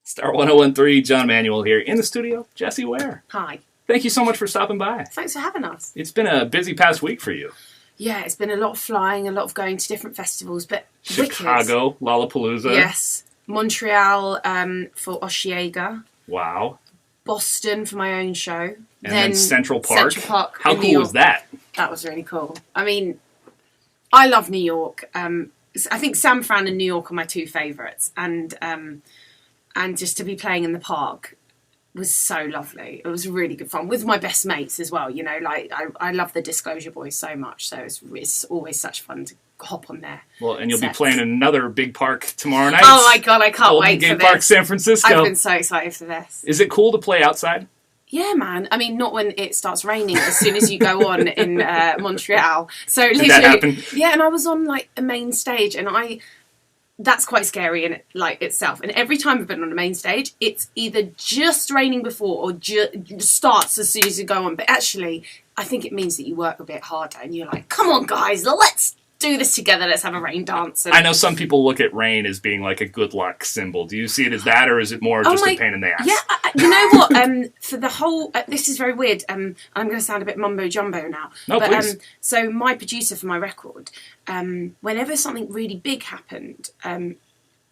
Star 1013, Jon Manuel here in the studio. Jessie Ware. Hi. Thank you so much for stopping by. Thanks for having us. It's been a busy past week for you. Yeah, it's been a lot of flying, a lot of going to different festivals, but Chicago, wicked. Lollapalooza. Yes. Montreal for Osheaga. Wow. Boston for my own show. And then Central Park. Central Park. How cool was that? That was really cool. I mean, I love New York. I think San Fran and New York are my two favourites. And just to be playing in the park was so lovely. It was really good fun with my best mates as well. You know, like I love the Disclosure Boys so much, so it's always such fun to hop on there. Well, and you'll be playing in another big park tomorrow night. Oh my god, I can't Golden wait Gate for this. Park, San Francisco. I've been so excited for this. Is it cool to play outside? Yeah, man. I mean, not when it starts raining. As soon as you go on in Montreal. So Did literally, that happen? yeah. And I was on like a main stage, and that's quite scary in like itself. And every time I've been on a main stage, it's either just raining before or starts as soon as you go on. But actually, I think it means that you work a bit harder and you're like, come on, guys, let's do this together. Let's have a rain dance. And I know some people look at rain as being like a good luck symbol. Do you see it as that, or is it more just a pain in the ass? Yeah, you know what? For the whole, this is very weird. I'm going to sound a bit mumbo jumbo now. No, but, please. So my producer for my record, whenever something really big happened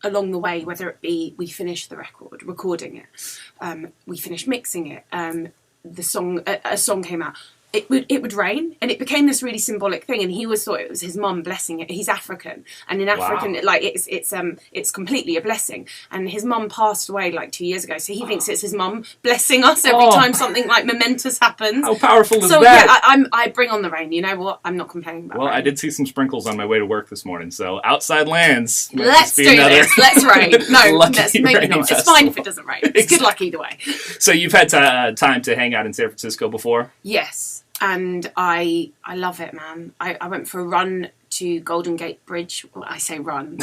along the way, whether it be we finished the record, recording it, we finished mixing it, a song came out. It would rain, and it became this really symbolic thing. And he always thought it was his mum blessing it. He's African, and in African, like it's completely a blessing. And his mum passed away like 2 years ago, so he thinks it's his mum blessing us every time something like momentous happens. How powerful is so, that? Yeah, I bring on the rain. You know what? I'm not complaining about. Well, rain. I did see some sprinkles on my way to work this morning, so outside lands. Let's do this. Let's rain. No, let's make it not. It's fine if it doesn't rain. It's good luck either way. So you've had time to hang out in San Francisco before? Yes. And I love it, man. I went for a run to Golden Gate Bridge. Well, I say run.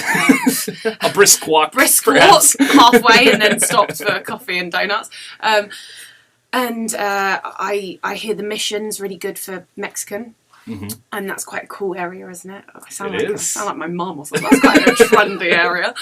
A brisk walk. Brisk walk halfway and then stopped for coffee and donuts. I hear the Mission's really good for Mexican. Mm-hmm. And that's quite a cool area, isn't it? I sound like my mum or something. That's quite a trendy area.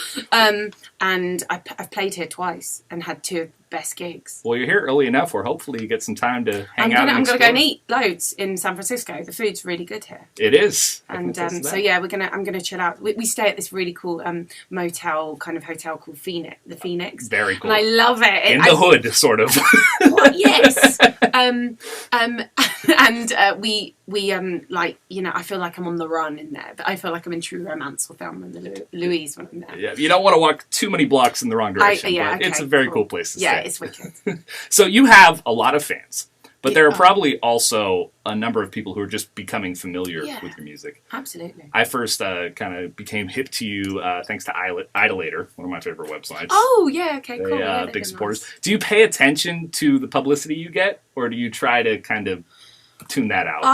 And I've played here twice and had two of the best gigs. Well, you're here early enough where hopefully you get some time to hang out. I'm going to go and eat loads in San Francisco. The food's really good here. It is. And so yeah, I'm gonna chill out. We stay at this really cool motel kind of hotel called Phoenix. The Phoenix. Very cool. And I love it. In the hood, sort of. Well, yes. We like, you know, I feel like I'm on the run in there, but I feel like I'm in True Romance or Thelma and Louise when I'm there. Yeah, you don't want to walk too many blocks in the wrong direction, but it's a very cool place to stay. Yeah, it's wicked. So you have a lot of fans, but there are probably also a number of people who are just becoming familiar with your music. Absolutely. I first kind of became hip to you thanks to Idolator, one of my favorite websites. Oh, yeah, okay, cool. Yeah, big supporters. Nice. Do you pay attention to the publicity you get, or do you try to kind of tune that out?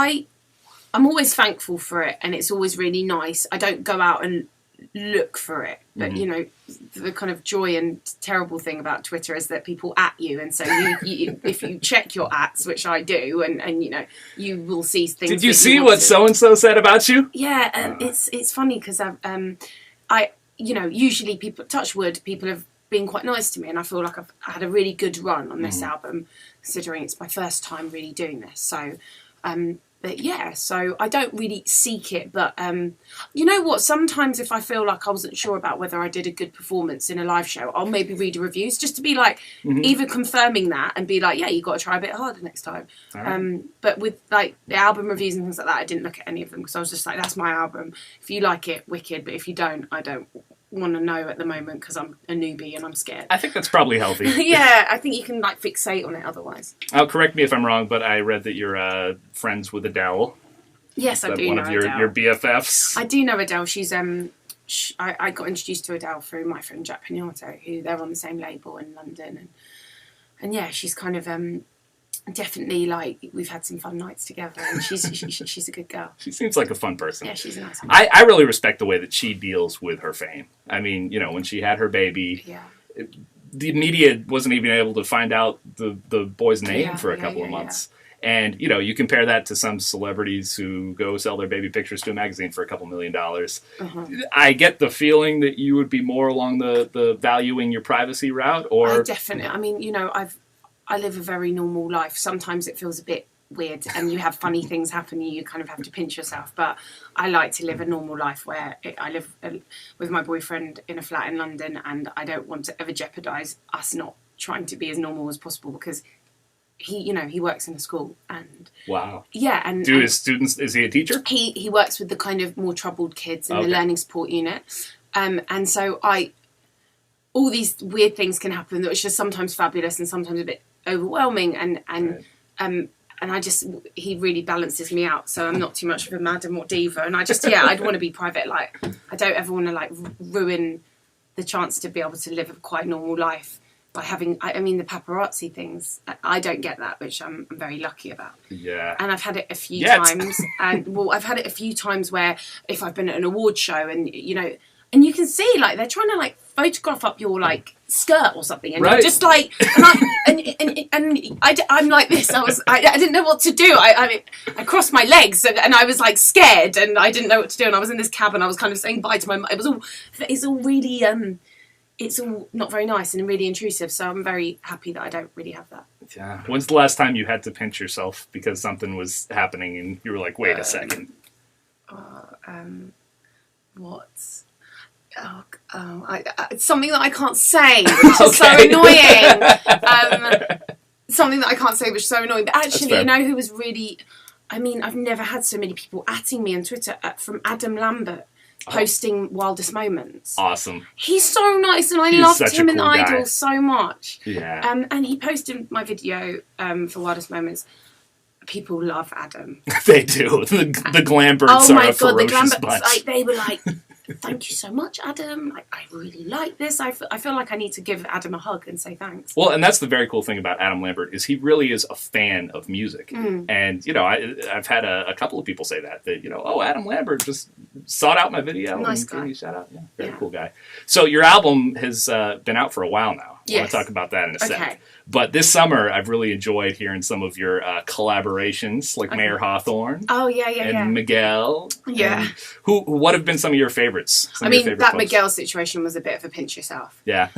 I'm always thankful for it, and it's always really nice. I don't go out and look for it, but you know, the kind of joy and terrible thing about Twitter is that people at you, and so you if you check your ats, which I do, and you know, you will see things. Did you see what so and so said about you? Yeah, it's funny because I you know, usually people, touch wood, people have been quite nice to me, and I feel like I've had a really good run on this album, considering it's my first time really doing this. So but yeah, so I don't really seek it, but you know what, sometimes if I feel like I wasn't sure about whether I did a good performance in a live show, I'll maybe read the reviews just to be like, even confirming that and be like, yeah, you got to try a bit harder next time. Right. But with like the album reviews and things like that, I didn't look at any of them because I was just like, that's my album. If you like it, wicked, but if you don't, I don't want to know at the moment because I'm a newbie and I'm scared. I think that's probably healthy. Yeah, I think you can like fixate on it otherwise. Correct me if I'm wrong, but I read that you're friends with Adele. Yes, I do know Adele. One of your BFFs. I do know Adele. She's I got introduced to Adele through my friend Jack Pignato, who they're on the same label in London, and yeah, she's kind of definitely, like, we've had some fun nights together, and she's a good girl. She seems like a fun person. Yeah, she's a nice one. I really respect the way that she deals with her fame. I mean, you know, when she had her baby, the media wasn't even able to find out the boy's name for a couple of months. And, you compare that to some celebrities who go sell their baby pictures to a magazine for a couple $1 million. I get the feeling that you would be more along the valuing your privacy route, or... I definitely, I mean, I live a very normal life. Sometimes it feels a bit weird and you have funny things happen and you kind of have to pinch yourself. But I like to live a normal life where I live with my boyfriend in a flat in London, and I don't want to ever jeopardise us not trying to be as normal as possible, because he works in a school, and wow, yeah, and do his students? Is he a teacher? He works with the kind of more troubled kids in the learning support unit, and so all these weird things can happen that was just sometimes fabulous and sometimes a bit overwhelming, and he really balances me out, so I'm not too much of a madam or diva, and I'd want to be private. Like, I don't ever want to ruin the chance to be able to live a quite normal life by having, the paparazzi things. I don't get that, which I'm very lucky about. Yeah. And I've had it a few times. I've had it a few times where if I've been at an award show and, and you can see, they're trying to, photograph up your, skirt or something. And you're just I'm like this. I didn't know what to do. I crossed my legs and I was, scared and I didn't know what to do. And I was in this cab and I was kind of saying bye to my mum. It's all really... it's all not very nice and really intrusive, so I'm very happy that I don't really have that. Yeah. When's the last time you had to pinch yourself because something was happening and you were like, wait a second? What? It's something that I can't say, which is so annoying. Something that I can't say, which is so annoying. But actually, who was really... I've never had so many people atting me on Twitter from Adam Lambert. Posting Wildest Moments. Awesome. He's so nice, and I loved him in Idol so much. Yeah. And he posted my video for Wildest Moments. People love Adam. They do. The Glamberts are a ferocious bunch. They were like, thank you so much, Adam. I really like this. I feel like I need to give Adam a hug and say thanks. Well, and that's the very cool thing about Adam Lambert is he really is a fan of music. And, I've had a couple of people say that, Adam Lambert just sought out my video nice and guy. gave me a shout out. Yeah, very cool guy. So your album has been out for a while now. Yes. I want to talk about that in a sec. But this summer, I've really enjoyed hearing some of your collaborations, like Mayor Hawthorne. Oh, yeah. And Miguel. Yeah. And what have been some of your favorites? That Miguel situation was a bit of a pinch yourself. Yeah.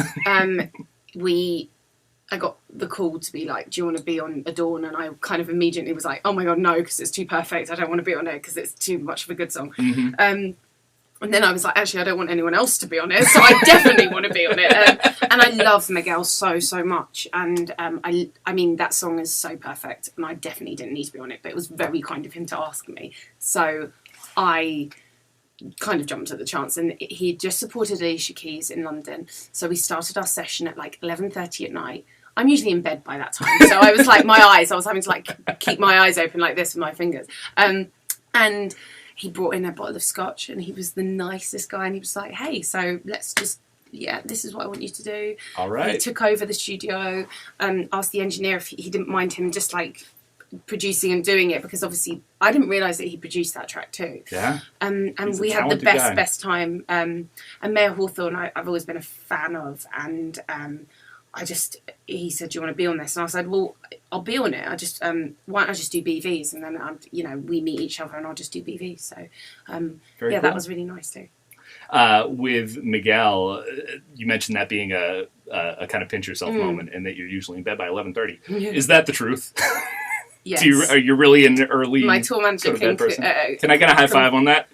I got the call to be like, do you want to be on Adorn? And I kind of immediately was like, oh my God, no, because it's too perfect. I don't want to be on it because it's too much of a good song. Mm-hmm. And then I was like, actually, I don't want anyone else to be on it, so I definitely want to be on it. And I love Miguel so much. And that song is so perfect, and I definitely didn't need to be on it, but it was very kind of him to ask me. So I kind of jumped at the chance, and he just supported Alicia Keys in London. So we started our session at 11:30 at night. I'm usually in bed by that time, so I was I was having to keep my eyes open like this with my fingers. And he brought in a bottle of scotch, and he was the nicest guy, and he was like, hey, so let's just, this is what I want you to do. All right. He took over the studio, asked the engineer if he didn't mind him just producing and doing it, because obviously I didn't realise that he produced that track too. Yeah. And we had the best time. And Mayor Hawthorne, I've always been a fan of, and he said, do you want to be on this? And I said, well, I'll be on it. Why don't I just do BVs? And then, we meet each other and I'll just do BVs. So, cool. That was really nice too. With Miguel, you mentioned that being a kind of pinch yourself moment, and that you're usually in bed by 11:30. Yeah. Is that the truth? Yes. Are you really an early My tour manager can I get a high five on that?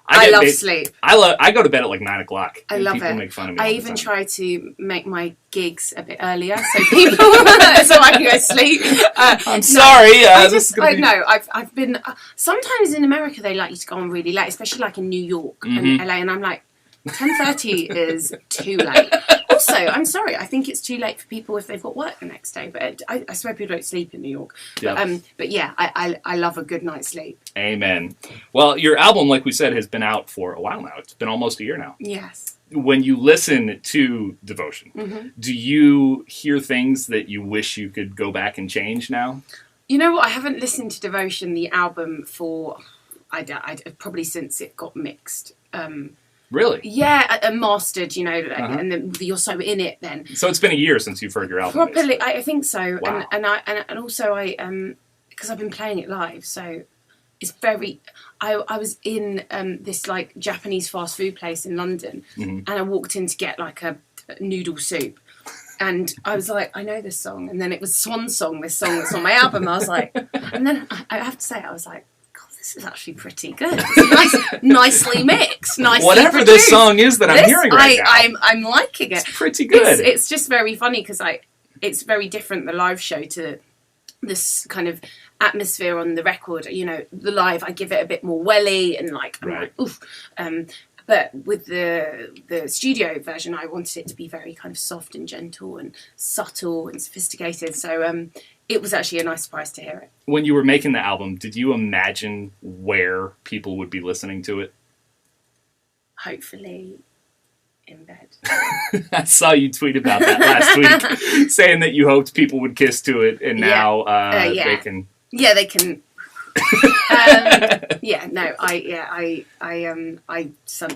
I love sleep. I go to bed at 9 o'clock. I love people it. Make fun of me. I even try to make my gigs a bit earlier so people so I can go sleep. I'm sorry. I've been sometimes in America they like you to go on really late, especially in New York and LA, and I'm like 10:30 is too late. Also, I'm sorry, I think it's too late for people if they've got work the next day, but I swear people don't sleep in New York. Yep. But I love a good night's sleep. Amen. Well, your album, like we said, has been out for a while now. It's been almost a year now. Yes. When you listen to Devotion, do you hear things that you wish you could go back and change now? You know what? I haven't listened to Devotion, the album, for probably since it got mixed. Really? Yeah, and mastered, and then you're so in it then. So it's been a year since you've heard your album. Properly, I think so. Wow. And also because I've been playing it live, so it's very. I was in this like Japanese fast food place in London, and I walked in to get like a noodle soup, and I was like, I know this song, and then it was Swan Song, this song that's on my album. I was like, and then I have to say, I was like, God, this is actually pretty good. It's nicely mixed, nicely whatever produced. this song is that I'm hearing right now. I'm liking it. It's pretty good. It's just very funny because it's very different, the live show, to this kind of atmosphere on the record. You know, the live, I give it a bit more welly and like, I'm like, oof. But with the studio version, I wanted it to be very kind of soft and gentle and subtle and sophisticated. So it was actually a nice surprise to hear it. When you were making the album, did you imagine where people would be listening to it? Hopefully in bed. I saw you tweet about that last week, saying that you hoped people would kiss to it, and now they can. Yeah, they can.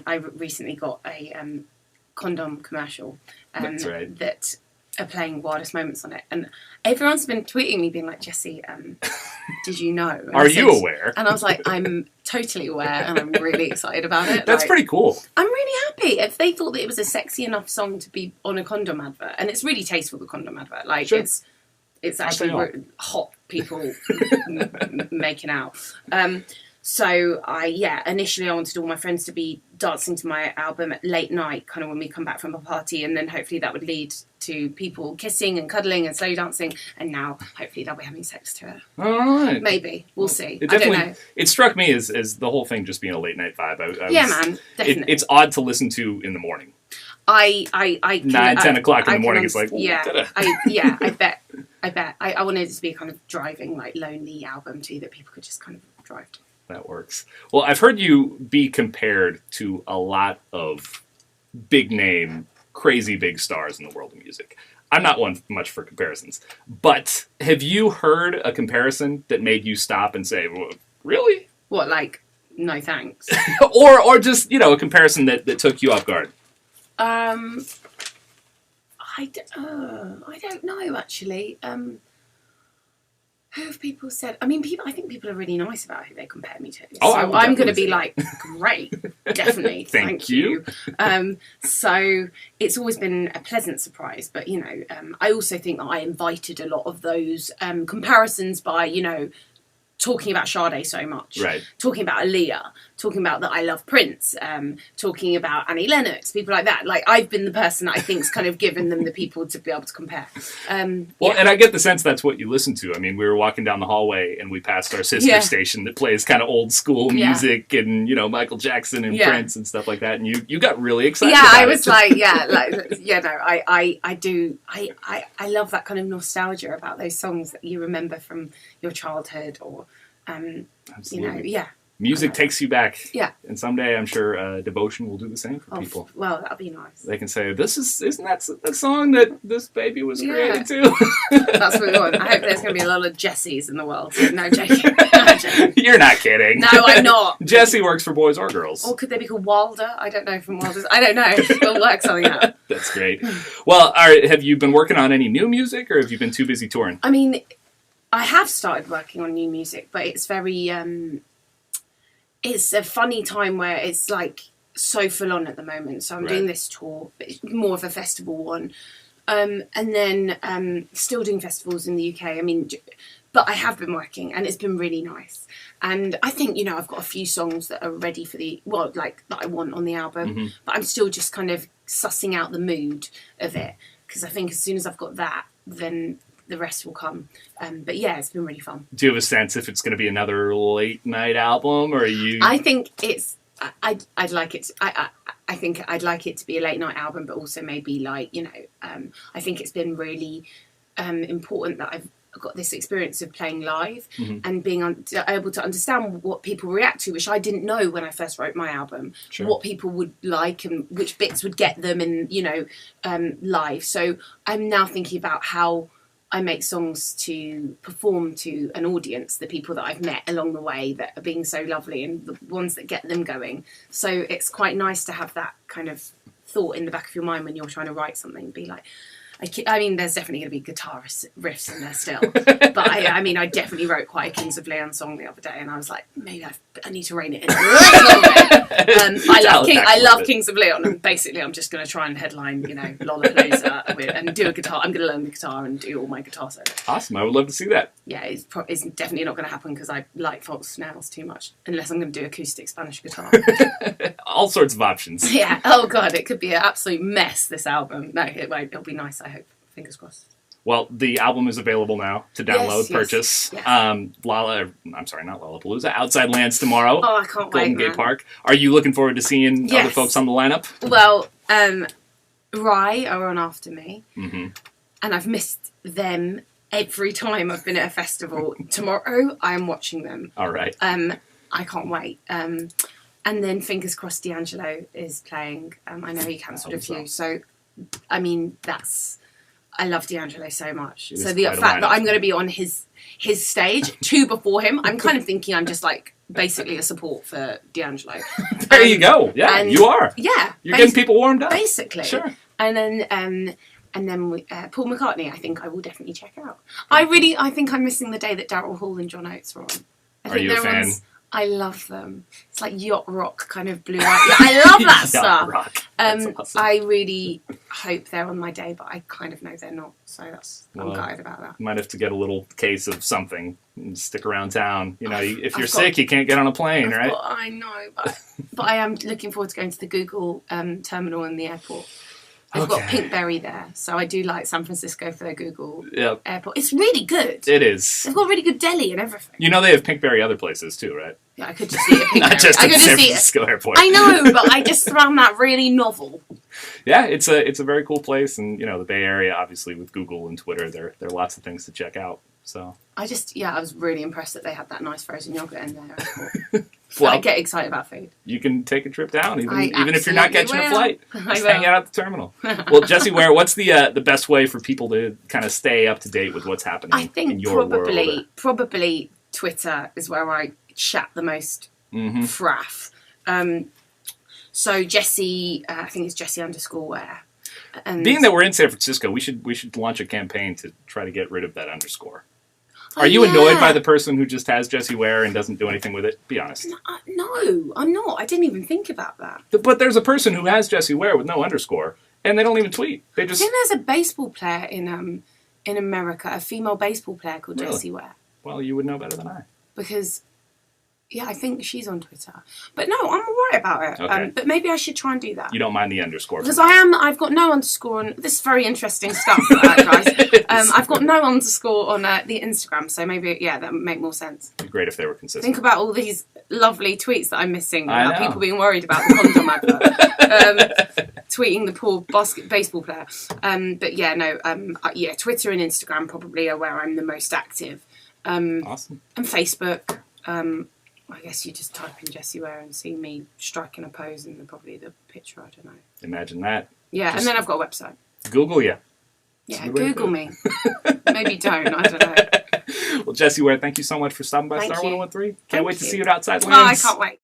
I recently got a condom commercial That's right. that are playing Wildest Moments on it, and everyone's been tweeting me being like, Jessie, did you know? And Are you aware? And I was like, I'm totally aware, and I'm really excited about it. That's pretty cool. I'm really happy. If they thought that it was a sexy enough song to be on a condom advert, and it's really tasteful, the condom advert, like sure. It's actually hot people making out. So initially I wanted all my friends to be dancing to my album at late night, kind of when we come back from a party, and then hopefully that would lead to people kissing and cuddling and slow dancing, and now hopefully they'll be having sex to it. All right. Maybe. We'll see. I don't know. It struck me as the whole thing just being a late night vibe. Man, definitely. It's odd to listen to in the morning. I 10 o'clock in the morning is like, I bet. I wanted it to be a kind of driving, like, lonely album too, that people could just kind of drive to. That works. Well, I've heard you be compared to a lot of big name, crazy big stars in the world of music. I'm not one much for comparisons, but have you heard a comparison that made you stop and say, well, really? What, like, no thanks? or just, a comparison that took you off guard? I don't know, actually. Who have people said? I mean, I think people are really nice about who they compare me to. Oh, so I'm going to be like, great, definitely, thank you. So it's always been a pleasant surprise. But, I also think that I invited a lot of those comparisons by, talking about Sade so much, right? Talking about Aaliyah, talking about that I love Prince, talking about Annie Lennox, people like that. Like, I've been the person that I think's kind of given them the people to be able to compare. And I get the sense that's what you listen to. I mean, we were walking down the hallway and we passed our sister station that plays kind of old school music and Michael Jackson and Prince and stuff like that. And you got really excited. Yeah, about I was I love that kind of nostalgia about those songs that you remember from your childhood or. Absolutely. Music takes you back. Yeah. And someday I'm sure Devotion will do the same for people. Well, that'll be nice. They can say, isn't that the song that this baby was created to? That's what we want. I hope there's going to be a lot of Jessies in the world. No, joking. You're not kidding. No, I'm not. Jessie works for boys or girls. Or could they be called Wilder? I don't know, from Wilders. I don't know. We'll work something out. That's great. Well, have you been working on any new music, or have you been too busy touring? I mean, I have started working on new music, but it's very, it's a funny time where it's like so full on at the moment. So I'm doing this tour, but it's more of a festival one. And then still doing festivals in the UK. I mean, but I have been working and it's been really nice. And I think, I've got a few songs that are ready for that I want on the album, but I'm still just kind of sussing out the mood of it. Because I think as soon as I've got that, then the rest will come. But it's been really fun. Do you have a sense if it's going to be another late night album, or are you? I think it's. I'd like it. I think I'd like it to be a late night album, but also maybe I think it's been really important that I've got this experience of playing live and being able to understand what people react to, which I didn't know when I first wrote my album. Sure. What people would like and which bits would get them in live. So I'm now thinking about how I make songs to perform to an audience, the people that I've met along the way that are being so lovely and the ones that get them going. So it's quite nice to have that kind of thought in the back of your mind when you're trying to write something. Be like, I mean, there's definitely going to be guitar riffs in there still. But I mean, I definitely wrote quite a Kings of Leon song the other day, and I was like, maybe I need to rein it in a little bit. I love Kings of Leon, and basically I'm just going to try and headline, Lollapalooza and do a guitar. I'm going to learn the guitar and do all my guitar solos. Awesome. I would love to see that. Yeah, it's definitely not going to happen because I like false snails too much, unless I'm going to do acoustic Spanish guitar. All sorts of options. Yeah. Oh god, it could be an absolute mess, this album. No, it won't. It'll be nice, I hope. Fingers crossed. Well, the album is available now to download, purchase. Yes. I'm sorry, not Lollapalooza. Outside Lands tomorrow. Oh, I can't wait, Golden Gate man. Park. Are you looking forward to seeing other folks on the lineup? Well, Rye are on after me, mm-hmm. and I've missed them every time I've been at a festival. Tomorrow, I am watching them. All right. I can't wait. And then fingers crossed, D'Angelo is playing. I know he cancelled a few, so I mean I love D'Angelo so much. So the fact that I'm going to be on his stage before him, I'm kind of thinking I'm just like basically a support for D'Angelo. There you go. Yeah, you are. Yeah, you're getting people warmed up. Basically, sure. And then Paul McCartney, I think I will definitely check out. I think I'm missing the day that Daryl Hall and John Oates were on. Are you a fan? I love them. It's like yacht rock kind of blue. I love that stuff. Rock. That's awesome. I really hope they're on my day, but I kind of know they're not. So I'm gutted about that. You might have to get a little case of something and stick around town. If you're sick, you can't get on a plane, right? I know, but I am looking forward to going to the Google terminal in the airport. They've got Pinkberry there, so I do like San Francisco for their Google airport. It's really good. It is. They've got really good deli and everything. They have Pinkberry other places too, right? Yeah, I could just see it at Pinkberry. Not just at San Francisco airport. I know, but I just found that really novel. Yeah, it's a very cool place, and the Bay Area, obviously with Google and Twitter, there are lots of things to check out. So I was really impressed that they had that nice frozen yogurt in their airport. Well, I get excited about food. You can take a trip down, even if you're not catching a flight. Just hang out at the terminal. Well, Jessie Ware, what's the best way for people to kind of stay up to date with what's happening in your world? Probably Twitter is where I chat the most fraff. So Jessie, I think it's Jessie_Ware. And being that we're in San Francisco, we should launch a campaign to try to get rid of that underscore. Are you annoyed by the person who just has Jessie Ware and doesn't do anything with it? Be honest. No, I'm not. I didn't even think about that. But there's a person who has Jessie Ware with no underscore, and they don't even tweet. I think there's a baseball player in America, a female baseball player called Jessie Ware. Well, you would know better than I. Because, I think she's on Twitter. But no, I'm all right about it. Okay. But maybe I should try and do that. You don't mind the underscore? Because I've got no underscore on... This is very interesting stuff, guys. I've got no underscore on the Instagram, so maybe, that would make more sense. It'd be great if they were consistent. Think about all these lovely tweets that I'm missing about people being worried about the condom advert. Tweeting the poor baseball player. Twitter and Instagram probably are where I'm the most active. Awesome. And Facebook. I guess you just type in Jessie Ware and see me striking a pose and probably the picture, I don't know. Imagine that. Yeah, and then I've got a website. Google you. Yeah, Google me. Maybe don't, I don't know. Well, Jessie Ware, thank you so much for stopping by Star 101.3. Can't wait to see you at Outside Lands. Oh, I can't wait.